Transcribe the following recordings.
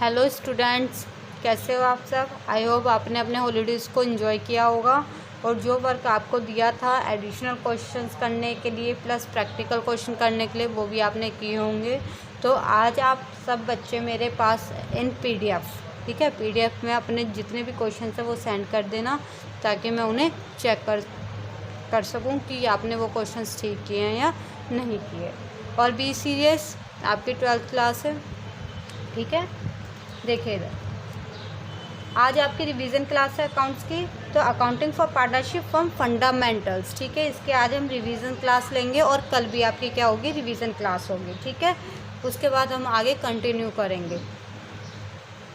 Hello students, कैसे हो आप सब। आई होप आपने अपने हॉलीडेज़ को एंजॉय किया होगा और जो वर्क आपको दिया था एडिशनल क्वेश्चंस करने के लिए प्लस प्रैक्टिकल क्वेश्चन करने के लिए वो भी आपने किए होंगे। तो आज आप सब बच्चे मेरे पास इन पीडीएफ, ठीक है, पीडीएफ में अपने जितने भी क्वेश्चन हैं वो सेंड कर देना ताकि मैं उन्हें चेक कर सकूं कि आपने वो क्वेश्चंस ठीक किए हैं या नहीं किए। और बी सीरियस, आपकी 12th क्लास है, ठीक है। देखिए इधर, आज आपकी रिवीजन क्लास है अकाउंट्स की, तो accounting for partnership from fundamentals, ठीक है। इसके आज हम रिवीजन क्लास लेंगे और कल भी आपकी क्या होगी, रिवीजन क्लास होगी, ठीक है। उसके बाद हम आगे कंटिन्यू करेंगे।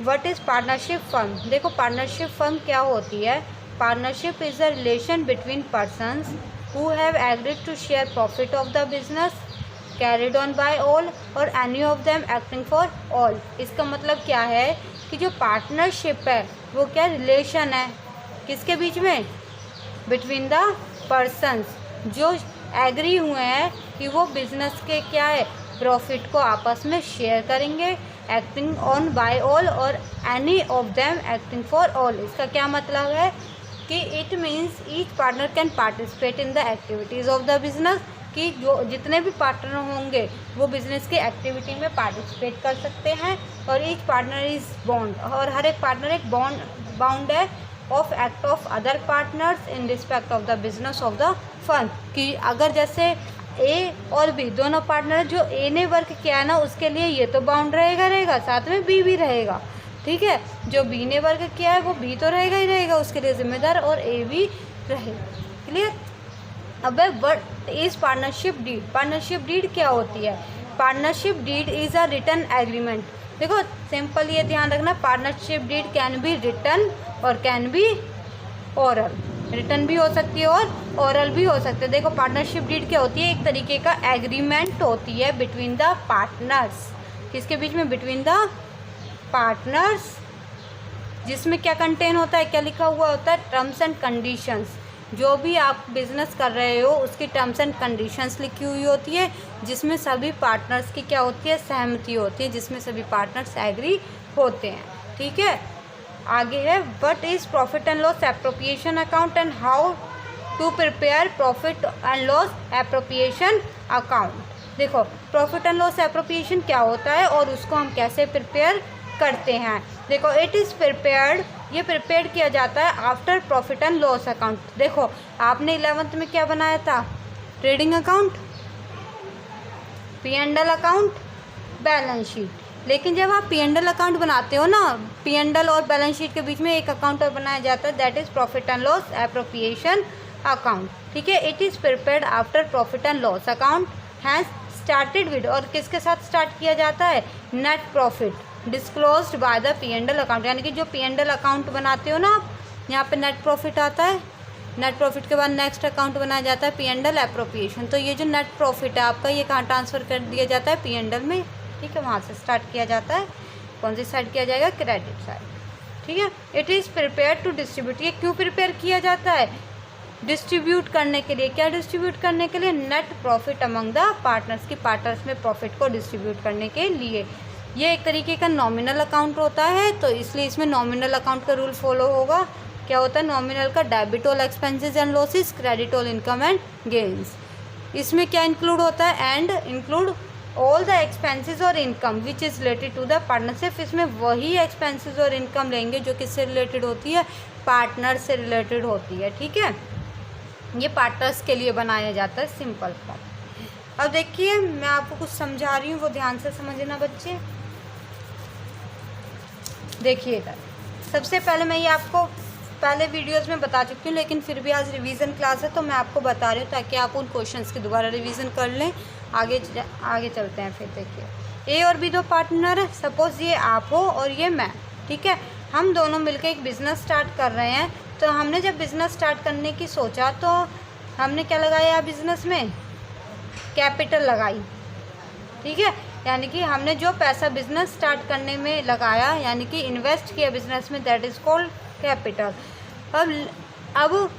What is partnership firm. देखो पार्टनरशिप फर्म क्या होती है। Partnership is a relation between persons who have agreed to share profit of the business carried on by all और any of them acting for all. इसका मतलब क्या है कि जो पार्टनरशिप है वो क्या रिलेशन है, किसके बीच में, बिटवीन द पर्सन्स जो एग्री हुए हैं कि वो बिजनेस के क्या है, प्रॉफिट को आपस में शेयर करेंगे, एक्टिंग ऑन बाय ऑल और any of them acting for all. इसका क्या मतलब है कि it means each partner can participate in the activities of the business, कि जो जितने भी पार्टनर होंगे वो बिजनेस की एक्टिविटी में पार्टिसिपेट कर सकते हैं। और ईच पार्टनर इज़ बॉन्ड, और हर एक पार्टनर एक बाउंड है of act of other partners in respect of the business of the firm. कि अगर जैसे ए और बी दोनों पार्टनर, जो ए ने वर्क किया है ना उसके लिए ये तो बाउंड रहेगा, साथ में बी भी रहेगा, ठीक है। जो बी ने वर्क किया है वो बी तो रहेगा ही रहेगा, उसके लिए जिम्मेदार, और ए भी रहेगा। क्लियर। अब what is partnership deed. Partnership deed क्या होती है। Partnership deed is a written agreement. देखो सिंपल ये ध्यान रखना, partnership deed can be written or can be oral. Written भी हो सकती है और ओरल भी हो सकते हैं। देखो पार्टनरशिप डीड क्या होती है, एक तरीके का एग्रीमेंट होती है बिटवीन द पार्टनर्स। किसके बीच में, बिटवीन द पार्टनर्स, जिसमें क्या कंटेन होता है, क्या लिखा हुआ होता है, टर्म्स एंड कंडीशंस। जो भी आप बिज़नेस कर रहे हो उसकी टर्म्स एंड कंडीशंस लिखी हुई होती है, जिसमें सभी पार्टनर्स की क्या होती है, सहमति होती है, जिसमें सभी पार्टनर्स एग्री होते हैं, ठीक है। आगे है what is profit and loss appropriation account and how to prepare profit and loss appropriation account. देखो प्रॉफिट एंड लॉस एप्रोप्रिएशन क्या होता है और उसको हम कैसे प्रिपेयर करते हैं। देखो इट इज़ प्रिपेयर्ड, ये प्रिपेयर किया जाता है after profit and loss account. देखो आपने 11th में क्या बनाया था, trading account, P&L account, balance sheet. लेकिन जब आप P&L अकाउंट बनाते हो ना, P&L और बैलेंस शीट के बीच में एक अकाउंट और बनाया जाता है, that is profit and loss appropriation account, ठीक है। It is prepared after profit and loss account has started with, और किसके साथ स्टार्ट किया जाता है, net profit disclosed by the P&L account. यानी कि जो P&L अकाउंट बनाते हो ना आप, यहाँ पे नेट प्रॉफिट आता है, नेट प्रॉफिट के बाद नेक्स्ट अकाउंट बनाया जाता है P&L एप्रोप्रिएशन। तो ये जो नेट प्रॉफिट है आपका, ये कहाँ ट्रांसफ़र कर दिया जाता है, P&L में, ठीक है। वहाँ से स्टार्ट किया जाता है, कौन सी साइड किया जाएगा, क्रेडिट साइड, ठीक है। It is prepare to distribute, ये क्यों प्रिपेयर किया जाता है, डिस्ट्रीब्यूट करने के लिए। क्या डिस्ट्रीब्यूट करने के लिए, net profit among the partners, की पार्टनर्स में प्रॉफिट को डिस्ट्रीब्यूट करने के लिए। ये एक तरीके का नॉमिनल अकाउंट होता है, तो इसलिए इसमें नॉमिनल अकाउंट का रूल फॉलो होगा। क्या होता है नॉमिनल का, debit all expenses and losses, credit all income and gains. इसमें क्या इंक्लूड होता है, and include all the expenses और income which is related to the partnership. इसमें वही एक्सपेंसेस और इनकम लेंगे जो किससे रिलेटेड होती है, पार्टनर से रिलेटेड होती है, ठीक है। ये पार्टनर्स के लिए बनाया जाता है, सिंपल फॉर्म। अब देखिए मैं आपको कुछ समझा रही हूँ, वो ध्यान से समझना बच्चे। देखिएगा सबसे पहले मैं ये आपको पहले वीडियोस में बता चुकी हूँ, लेकिन फिर भी आज रिवीजन क्लास है तो मैं आपको बता रही हूँ ताकि आप उन क्वेश्चंस की दोबारा रिवीजन कर लें। आगे चलते हैं। फिर देखिए ए और बी दो पार्टनर है, सपोज़ ये आप हो और ये मैं, ठीक है। हम दोनों मिलकर एक बिज़नेस स्टार्ट कर रहे हैं। तो हमने जब बिज़नेस स्टार्ट करने की सोचा तो हमने क्या लगाया, बिज़नेस में कैपिटल लगाई, ठीक है। यानी कि हमने जो पैसा बिजनेस स्टार्ट करने में लगाया, यानी कि इन्वेस्ट किया बिजनेस में, दैट इज़ कॉल्ड कैपिटल। अब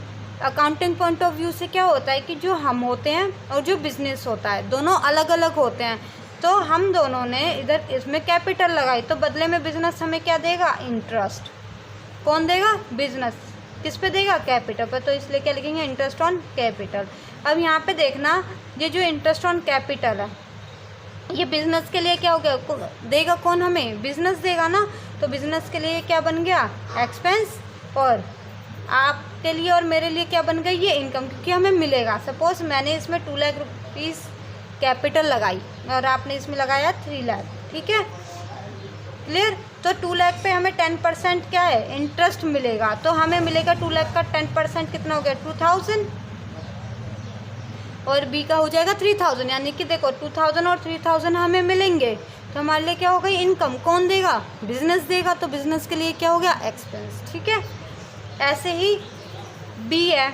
अकाउंटिंग पॉइंट ऑफ व्यू से क्या होता है कि जो हम होते हैं और जो बिज़नेस होता है दोनों अलग अलग होते हैं। तो हम दोनों ने इधर इसमें कैपिटल लगाई, तो बदले में बिजनेस हमें क्या देगा, इंटरेस्ट। कौन देगा, बिजनेस। किस पे देगा, कैपिटल पर, तो इसलिए क्या लिखेंगे, इंटरेस्ट ऑन कैपिटल। अब यहाँ पे देखना, ये जो इंटरेस्ट ऑन कैपिटल है ये बिजनेस के लिए क्या हो गया, देगा कौन, हमें बिजनेस देगा ना, तो बिजनेस के लिए क्या बन गया, एक्सपेंस, और आपके लिए और मेरे लिए क्या बन गई, ये इनकम, क्योंकि हमें मिलेगा। सपोज मैंने इसमें 2 लाख रुपीज़ कैपिटल लगाई और आपने इसमें लगाया 3 लाख, ठीक है, क्लियर। तो 2 लाख पे हमें 10% क्या है, इंटरेस्ट मिलेगा, तो हमें मिलेगा 2 लाख का 10% कितना हो गया, 2000, और बी का हो जाएगा 3000, यानी कि देखो 2000 और 3000 हमें मिलेंगे, तो हमारे लिए क्या हो गई, इनकम। कौन देगा, बिजनेस देगा, तो बिजनेस के लिए क्या हो गया, एक्सपेंस, ठीक है। ऐसे ही बी है,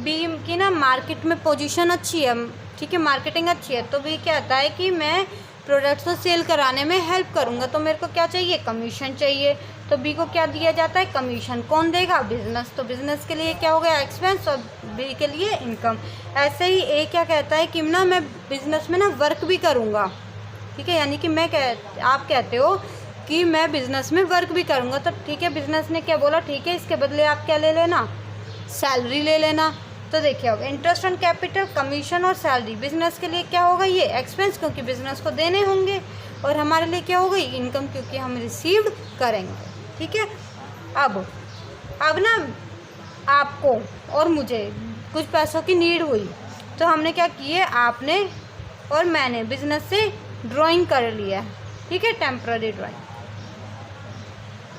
बी की ना मार्केट में पोजीशन अच्छी है, ठीक है, मार्केटिंग अच्छी है, तो बी कहता है कि मैं प्रोडक्ट्स को सेल कराने में हेल्प करूंगा, तो मेरे को क्या चाहिए, कमीशन चाहिए, तो बी को क्या दिया जाता है, कमीशन। कौन देगा, बिजनेस, तो बिजनेस के लिए क्या हो गया, एक्सपेंस, और बी के लिए इनकम। ऐसे ही ए क्या कहता है कि ना मैं बिजनेस में ना वर्क भी करूँगा, ठीक है, यानी कि आप कहते हो कि मैं बिजनेस में वर्क भी करूँगा, तो ठीक है, बिजनेस ने क्या बोला, ठीक है, इसके बदले आप क्या ले लेना, सैलरी ले लेना। तो देखिए अब इंटरेस्ट ऑन कैपिटल, कमीशन और सैलरी, बिजनेस के लिए क्या होगा, ये एक्सपेंस, क्योंकि बिजनेस को देने होंगे, और हमारे लिए क्या हो गई, इनकम, क्योंकि हम रिसीव्ड करेंगे, ठीक है। अब ना आपको और मुझे कुछ पैसों की नीड हुई, तो हमने क्या किए, आपने और मैंने बिजनेस से ड्राइंग कर लिया, ठीक है, टेम्पररी ड्राइंग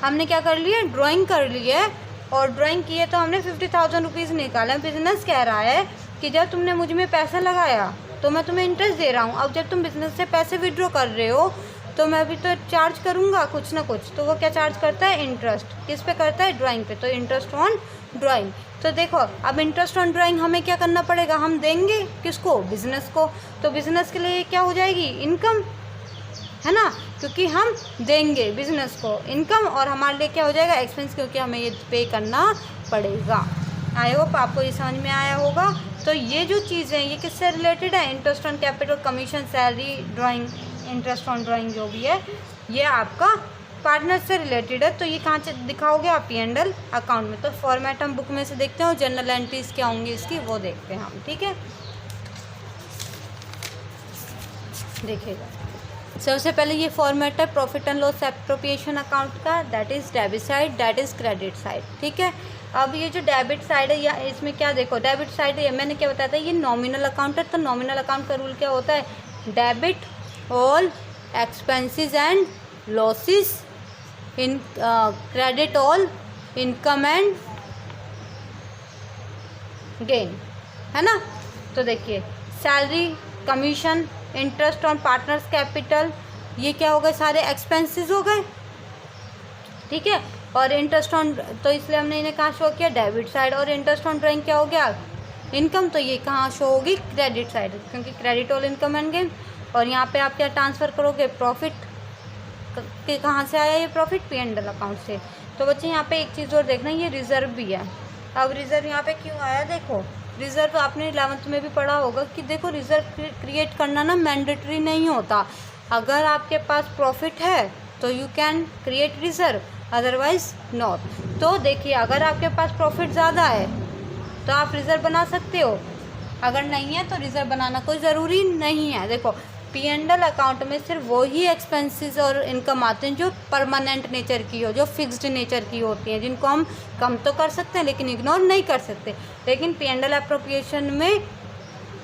हमने क्या कर लिया, ड्राइंग कर ली है, और ड्राइंग की है तो हमने 50,000 रुपीज़ निकाला। बिजनेस कह रहा है कि जब तुमने मुझ में पैसा लगाया तो मैं तुम्हें इंटरेस्ट दे रहा हूँ, अब जब तुम बिजनेस से पैसे विड्रॉ कर रहे हो तो मैं भी तो चार्ज करूँगा कुछ ना कुछ, तो वो क्या चार्ज करता है, इंटरेस्ट। किस पे करता है, ड्राइंग पे, तो इंटरेस्ट ऑन ड्राइंग। तो देखो अब इंटरेस्ट ऑन ड्राइंग हमें क्या करना पड़ेगा, हम देंगे किसको, बिजनेस को, तो बिजनेस के लिए क्या हो जाएगी, इनकम, है ना, क्योंकि हम देंगे बिजनेस को इनकम, और हमारे लिए क्या हो जाएगा, एक्सपेंस, क्योंकि हमें ये पे करना पड़ेगा। आई होप आपको ये समझ में आया होगा। तो ये जो चीज़ें ये किससे रिलेटेड है, interest on capital, commission, salary, drawing, interest on drawing जो भी है ये आपका पार्टनर से रिलेटेड है। तो ये कहाँ से दिखाओगे आप, P&L अकाउंट में। तो फॉर्मेट हम बुक में से देखते हैं और जनरल एंट्रीज क्या होंगी इसकी वो देखते हैं हम, ठीक है। देखिएगा सबसे पहले ये फॉर्मेट है profit and loss appropriation account का, that is debit side, that is credit side, ठीक है। अब ये जो डेबिट साइड है या इसमें क्या देखो, डेबिट साइड है, मैंने क्या बताया था, ये नॉमिनल अकाउंट है। तो नॉमिनल अकाउंट का रूल क्या होता है, debit all expenses and losses, in credit all income and gain, है ना। तो देखिए salary, commission, interest on partners capital, ये क्या हो गए, सारे एक्सपेंसेस हो गए, ठीक है। और इंटरेस्ट ऑन, तो इसलिए हमने इन्हें कहाँ शो किया, डेबिट साइड। और इंटरेस्ट ऑन ड्राइंग क्या हो गया, इनकम, तो ये कहाँ शो होगी, क्रेडिट साइड, क्योंकि credit all income and gain. और यहाँ पे आप क्या ट्रांसफ़र करोगे, प्रॉफिट के कहाँ से आया ये प्रॉफिट, P&L अकाउंट से। तो बच्चे यहाँ पे एक चीज़ और देखना, ये रिजर्व भी है। अब रिजर्व यहाँ पे क्यों आया, देखो रिज़र्व आपने 11th में भी पढ़ा होगा कि देखो रिज़र्व क्रिएट करना ना मैंडेटरी नहीं होता। अगर आपके पास प्रॉफिट है तो you can create reserve, otherwise not. तो देखिए अगर आपके पास प्रॉफिट ज़्यादा है तो आप रिज़र्व बना सकते हो, अगर नहीं है तो रिज़र्व बनाना कोई ज़रूरी नहीं है। देखो P&L अकाउंट में सिर्फ वो ही एक्सपेंसेस और इनकम आते हैं जो परमानेंट नेचर की हो, जो फिक्स्ड नेचर की होती हैं, जिनको हम कम तो कर सकते हैं लेकिन इग्नोर नहीं कर सकते। लेकिन P&L एप्रोप्रिएशन में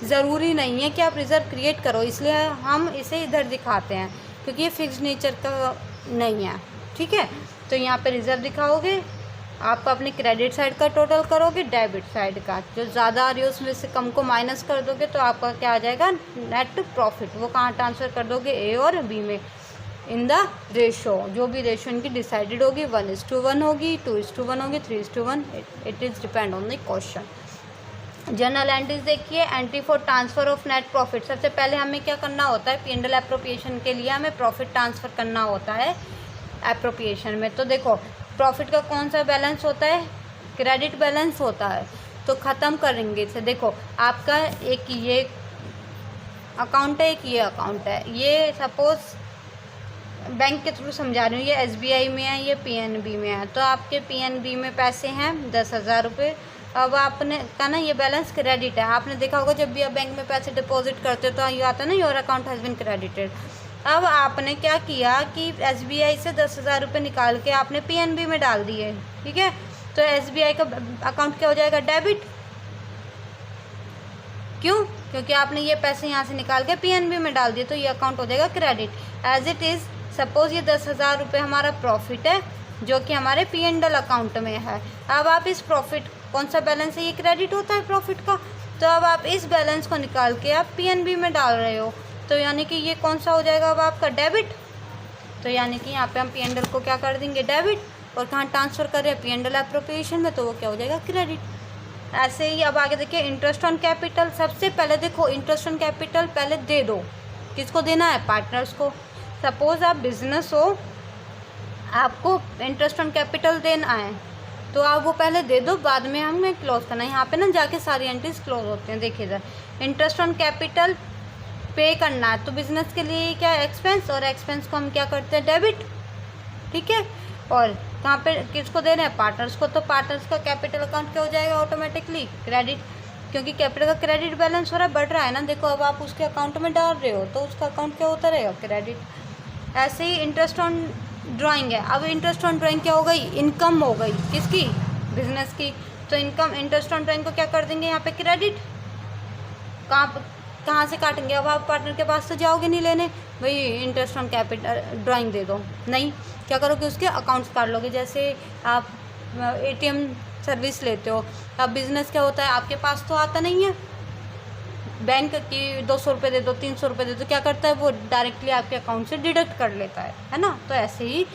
ज़रूरी नहीं है कि आप रिज़र्व क्रिएट करो, इसलिए हम इसे इधर दिखाते हैं क्योंकि ये फिक्स्ड नेचर का नहीं है, ठीक है। तो यहाँ पे रिज़र्व दिखाओगे, आप अपने क्रेडिट साइड का टोटल करोगे, डेबिट साइड का जो ज़्यादा आ रही है उसमें से कम को माइनस कर दोगे तो आपका क्या आ जाएगा, नेट प्रॉफिट। वो कहाँ ट्रांसफ़र कर दोगे, A और B में, इन द रेशो, जो भी रेशो इनकी डिसाइडेड होगी, 1:1 होगी, 2:1 होगी, 3:1, it is depend on the question. General entries देखिए, entry for transfer of net profit. सबसे पहले हमें क्या करना होता है, P&L एप्रोप्रिएशन के लिए हमें प्रॉफिट ट्रांसफ़र करना होता है एप्रोप्रिएशन में। तो देखो प्रॉफिट का कौन सा बैलेंस होता है, क्रेडिट बैलेंस होता है। तो ख़त्म करेंगे इसे। देखो आपका एक ये अकाउंट है, एक ये अकाउंट है। ये सपोज़ बैंक के थ्रू समझा रही हूँ, ये SBI में है, ये PNB में है। तो आपके PNB में पैसे हैं 10,000 रुपये। अब आपने कहा ना ये बैलेंस क्रेडिट है। आपने देखा होगा जब भी आप बैंक में पैसे डिपॉजिट करते हो तो ये आता है ना, your account has been credited. अब आपने क्या किया कि SBI से 10,000 रुपये निकाल के आपने PNB में डाल दिए, ठीक है। तो SBI का अकाउंट क्या हो जाएगा, डेबिट। क्यों? क्योंकि आपने ये पैसे यहाँ से निकाल के PNB में डाल दिए, तो ये अकाउंट हो जाएगा credit. As it is suppose ये 10,000 रुपये हमारा प्रॉफिट है जो कि हमारे P&L अकाउंट में है। अब आप इस प्रॉफिट, कौन सा बैलेंस है, ये क्रेडिट होता है प्रॉफिट का। तो अब आप इस बैलेंस को निकाल के आप PNB में डाल रहे हो, तो यानी कि ये कौन सा हो जाएगा अब आपका, डेबिट। तो यानी कि यहाँ पे हम P&L को क्या कर देंगे, डेबिट, और कहाँ ट्रांसफ़र कर रहे हैं, P&L एप्रोप्रिएशन में, तो वो क्या हो जाएगा, क्रेडिट। ऐसे ही अब आगे देखिए इंटरेस्ट ऑन कैपिटल। सबसे पहले देखो इंटरेस्ट ऑन कैपिटल पहले दे दो, किसको देना है, पार्टनर्स को। सपोज़ आप बिजनेस हो, आपको इंटरेस्ट ऑन कैपिटल देना है, तो आप वो पहले दे दो, बाद में हमें क्लोज करना है। यहाँ पे ना जाके सारी एंट्रीज क्लोज होते हैं। देखिए इधर इंटरेस्ट ऑन कैपिटल पे करना है, तो बिजनेस के लिए क्या है, एक्सपेंस, और एक्सपेंस को हम क्या करते हैं, डेबिट, ठीक है। और कहाँ पे किसको दे रहे हैं, पार्टनर्स को, तो पार्टनर्स का कैपिटल अकाउंट क्या हो जाएगा, ऑटोमेटिकली क्रेडिट, क्योंकि कैपिटल का क्रेडिट बैलेंस हो रहा है, बढ़ रहा है ना। देखो अब आप उसके अकाउंट में डाल रहे हो तो उसका अकाउंट क्या होता रहेगा, क्रेडिट। ऐसे ही इंटरेस्ट ऑन ड्राइंग है। अब इंटरेस्ट ऑन ड्राइंग क्या हो गई, इनकम हो गई, किसकी, बिजनेस की। तो इनकम, इंटरेस्ट ऑन ड्राइंग को क्या कर देंगे यहाँ पे, क्रेडिट। कहाँ से काटेंगे, अब आप पार्टनर के पास तो जाओगे नहीं लेने, भाई इंटरेस्ट ऑन कैपिटल ड्राइंग दे दो, नहीं, क्या करोगे, उसके अकाउंट्स काट लोगे। जैसे आप ATM सर्विस लेते हो, अब बिज़नेस क्या होता है, आपके पास तो आता नहीं है, बैंक की 200 रुपये दे दो, 300 रुपये दे दो, क्या करता है वो डायरेक्टली आपके अकाउंट से डिडक्ट कर लेता है ना। तो ऐसे ही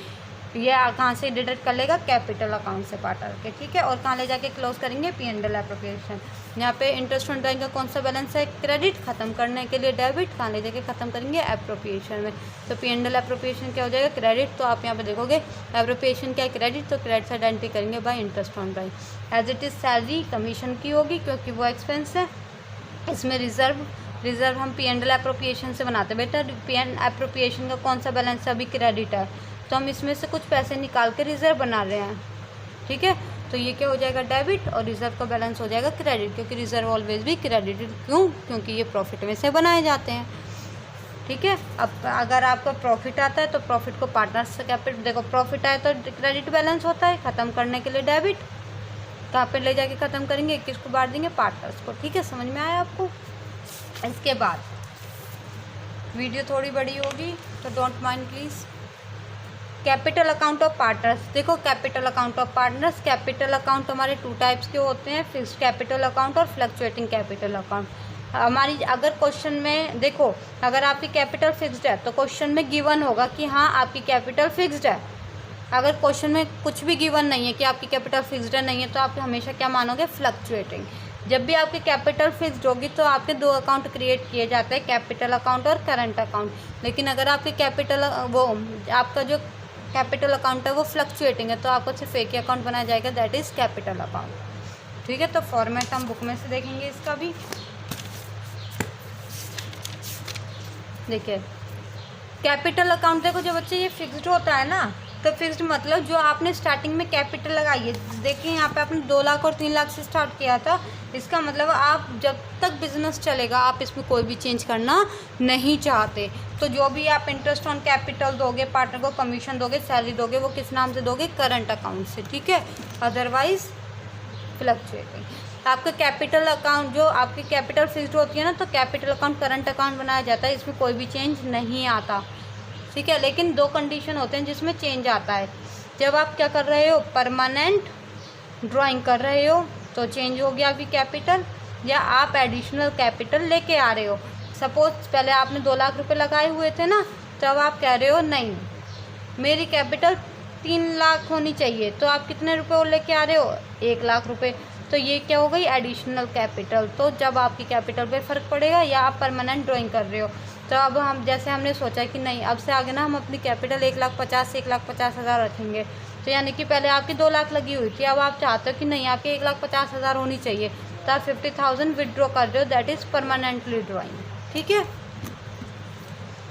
ये कहाँ से डिडक्ट कर लेगा, कैपिटल अकाउंट से पार्टनर के, ठीक है। और कहाँ ले जाके क्लोज करेंगे, P&L एप्रोप्रिएशन। यहाँ पे इंटरेस्ट ऑन ड्राइंग का कौन सा बैलेंस है, क्रेडिट, खत्म करने के लिए डेबिट, कहाँ ले जाके खत्म करेंगे, एप्रोप्रिएशन में। तो P&L एप्रोप्रिएशन क्या हो जाएगा, क्रेडिट। तो आप यहाँ पे देखोगे एप्रोप्रिएशन क्या है, क्रेडिट, तो क्रेडिट से आइडेंटिटी करेंगे by interest on drawing. As it is salary commission की होगी क्योंकि वो एक्सपेंस है। इसमें रिजर्व हम P&L एप्रोप्रिएशन से बनाते हैं। बेटा P&L एप्रोप्रिएशन का कौन सा बैलेंस है, अभी क्रेडिट है, तो हम इसमें से कुछ पैसे निकाल के रिजर्व बना रहे हैं, ठीक है। तो ये क्या हो जाएगा, डेबिट, और रिजर्व का बैलेंस हो जाएगा क्रेडिट, क्योंकि रिजर्व ऑलवेज भी क्रेडिटेड, क्यों, क्योंकि ये प्रॉफिट में से बनाए जाते हैं, ठीक है। अब अगर आपका प्रॉफिट आता है तो प्रॉफिट को पार्टनर्स कैपिटल, देखो प्रॉफिट आए तो क्रेडिट बैलेंस होता है, ख़त्म करने के लिए डेबिट, कहाँ पे ले जाके ख़त्म करेंगे, किसको बांट देंगे, पार्टनर्स को, ठीक है। समझ में आया आपको। इसके बाद वीडियो थोड़ी बड़ी होगी तो don't mind please. Capital account of partners. देखो capital account of partners, capital account हमारे 2 टाइप्स के होते हैं, फिक्स्ड कैपिटल अकाउंट और फ्लक्चुएटिंग कैपिटल अकाउंट। हमारी अगर क्वेश्चन में देखो, अगर आपकी कैपिटल फिक्स्ड है तो क्वेश्चन में गिवन होगा कि हाँ आपकी कैपिटल फिक्स्ड है। अगर क्वेश्चन में कुछ भी गिवन नहीं है कि आपकी कैपिटल फिक्स्ड है नहीं है, तो आप हमेशा क्या मानोगे, फ्लक्चुएटिंग। जब भी आपकी कैपिटल फिक्स्ड होगी तो आपके 2 अकाउंट क्रिएट किए जाते हैं, कैपिटल अकाउंट और करंट अकाउंट। लेकिन अगर आपकी कैपिटल आपका जो कैपिटल अकाउंट है वो फ्लक्चुएटिंग है, तो आपको सिर्फ एक ही अकाउंट बनाया जाएगा, दैट इज़ कैपिटल अकाउंट, ठीक है। तो फॉर्मेट हम बुक में से देखेंगे इसका भी। देखिए कैपिटल अकाउंट, देखो जो बच्चे ये फिक्स्ड होता है ना, तो फिक्स्ड मतलब जो आपने स्टार्टिंग में कैपिटल लगाई है, देखिए यहाँ पे आपने 2 लाख और 3 लाख से स्टार्ट किया था, इसका मतलब आप जब तक बिजनेस चलेगा आप इसमें कोई भी चेंज करना नहीं चाहते। तो जो भी आप इंटरेस्ट ऑन कैपिटल दोगे, पार्टनर को कमीशन दोगे, सैलरी दोगे, वो किस नाम से दोगे, करंट अकाउंट से, ठीक है। Otherwise fluctuating. आपका कैपिटल अकाउंट, जो आपकी कैपिटल फिक्स्ड होती है ना, तो कैपिटल अकाउंट करंट अकाउंट बनाया जाता है, इसमें कोई भी चेंज नहीं आता, ठीक है। लेकिन 2 कंडीशन होते हैं जिसमें चेंज आता है। जब आप क्या कर रहे हो, परमानेंट ड्राइंग कर रहे हो तो चेंज हो गया आपकी कैपिटल, या आप एडिशनल कैपिटल लेके आ रहे हो। सपोज पहले आपने 2 लाख रुपए लगाए हुए थे ना, तब आप कह रहे हो नहीं मेरी कैपिटल 3 लाख होनी चाहिए, तो आप कितने रुपए और लेके आ रहे हो, 1 लाख रुपए। तो ये क्या हो गई, एडिशनल कैपिटल। तो जब आपकी कैपिटल पे फ़र्क पड़ेगा, या आप परमानेंट ड्राइंग कर रहे हो, तो अब हम जैसे हमने सोचा कि नहीं अब से आगे ना हम अपनी कैपिटल 1,50,000 रखेंगे, तो यानी कि पहले आपकी 2 लाख लगी हुई थी, अब आप चाहते हो कि नहीं आपकी 1,50,000 होनी चाहिए, तो आप 50,000 विदड्रॉ कर रहे हो, दैट इज़ परमानेंटली ड्राइंग, ठीक है।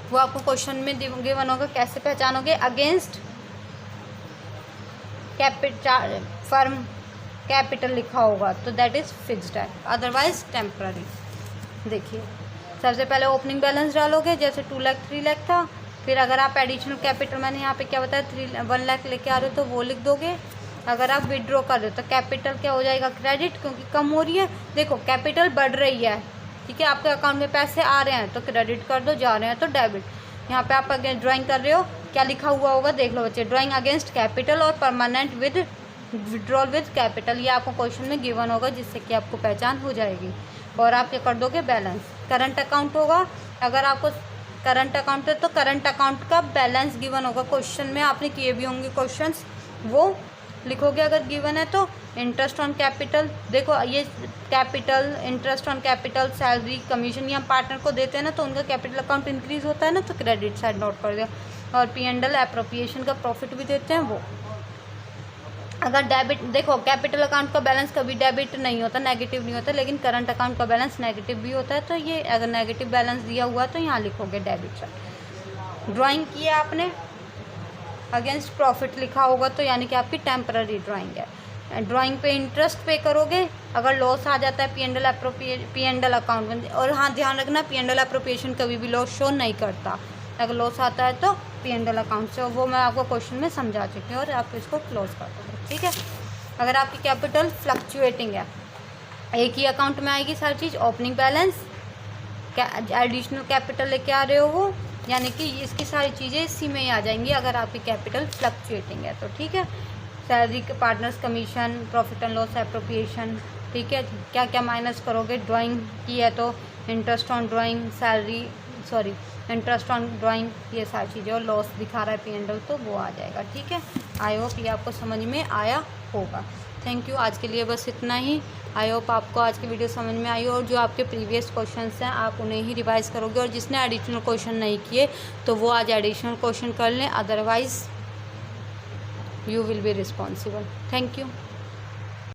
वो आपको क्वेश्चन में गिवन होगा, कैसे पहचानोगे, अगेंस्ट कैपिटल फर्म कैपिटल लिखा होगा तो दैट इज़ फिक्स्ड है, अदरवाइज टेम्पररी। देखिए सबसे पहले ओपनिंग बैलेंस डालोगे, जैसे 2 लाख 3 लाख था, फिर अगर आप एडिशनल कैपिटल, मैंने यहाँ पे क्या बताया 1 लाख लेके आ रहे हो तो वो लिख दोगे। अगर आप विड्रॉ कर रहे हो तो कैपिटल क्या हो जाएगा, क्रेडिट, क्योंकि कम हो रही है। देखो कैपिटल बढ़ रही है, ठीक है, आपके अकाउंट में पैसे आ रहे हैं तो क्रेडिट कर दो, जा रहे हैं तो डेबिट। यहाँ पे आप अगेंस्ट ड्राइंग कर रहे हो, क्या लिखा हुआ होगा देख लो बच्चे, ड्राइंग अगेंस्ट कैपिटल और permanent with withdrawal with capital, ये आपको क्वेश्चन में गिवन होगा, जिससे कि आपको पहचान हो जाएगी। और आप क्या कर दोगे, बैलेंस करंट अकाउंट होगा, अगर आपको करंट अकाउंट है तो करंट अकाउंट का बैलेंस गिवन होगा क्वेश्चन में, आपने किए भी होंगे क्वेश्चंस, वो लिखोगे अगर गिवन है तो। इंटरेस्ट ऑन कैपिटल, देखो ये capital, interest on capital, salary, commission, ये हम पार्टनर को देते हैं ना तो उनका कैपिटल अकाउंट इंक्रीज होता है ना, तो क्रेडिट साइड नोट कर दिया। और P&L एप्रोप्रिएशन का प्रॉफिट भी देते हैं वो। अगर डेबिट, देखो कैपिटल अकाउंट का बैलेंस कभी डेबिट नहीं होता, नेगेटिव नहीं होता, लेकिन करंट अकाउंट का बैलेंस नेगेटिव भी होता है, तो ये अगर नेगेटिव बैलेंस दिया हुआ तो यहाँ लिखोगे डेबिट साइड। ड्राइंग की है आपने, अगेंस्ट प्रॉफिट लिखा होगा तो यानी कि आपकी टेम्पररी ड्राइंग है। ड्राइंग पे इंटरेस्ट पे करोगे, अगर लॉस आ जाता है P&L अकाउंट में, और हाँ ध्यान रखना P&L एप्रोप्रिएशन कभी भी लॉस शो नहीं करता, अगर लॉस आता है तो P&L अकाउंट से, वो मैं आपको क्वेश्चन में समझा चुकी हूँ, और आप इसको क्लोज कर दोगे, ठीक है। अगर आपकी कैपिटल फ्लक्चुएटिंग है, एक ही अकाउंट में आएगी सारी चीज़, ओपनिंग बैलेंस, एडिशनल कैपिटल लेके आ रहे हो वो, यानी कि इसकी सारी चीज़ें इसी में ही आ जाएंगी अगर आपकी कैपिटल फ्लक्चुएटिंग है तो, ठीक है। सैलरी के partners commission, profit and loss appropriation, ठीक है, क्या क्या माइनस करोगे, ड्राइंग की है तो interest on drawing, salary sorry interest on drawing, ये सारी चीज़ें, और लॉस दिखा रहा है P&L तो वो आ जाएगा, ठीक है। आई होप ये आपको समझ में आया होगा। थैंक यू, आज के लिए बस इतना ही। आई होप आपको आज की वीडियो समझ में आई हो, और जो आपके प्रीवियस क्वेश्चंस हैं आप उन्हें ही रिवाइज़ करोगे, और जिसने एडिशनल क्वेश्चन नहीं किए तो वो आज एडिशनल क्वेश्चन कर लें, otherwise you will be responsible. Thank you.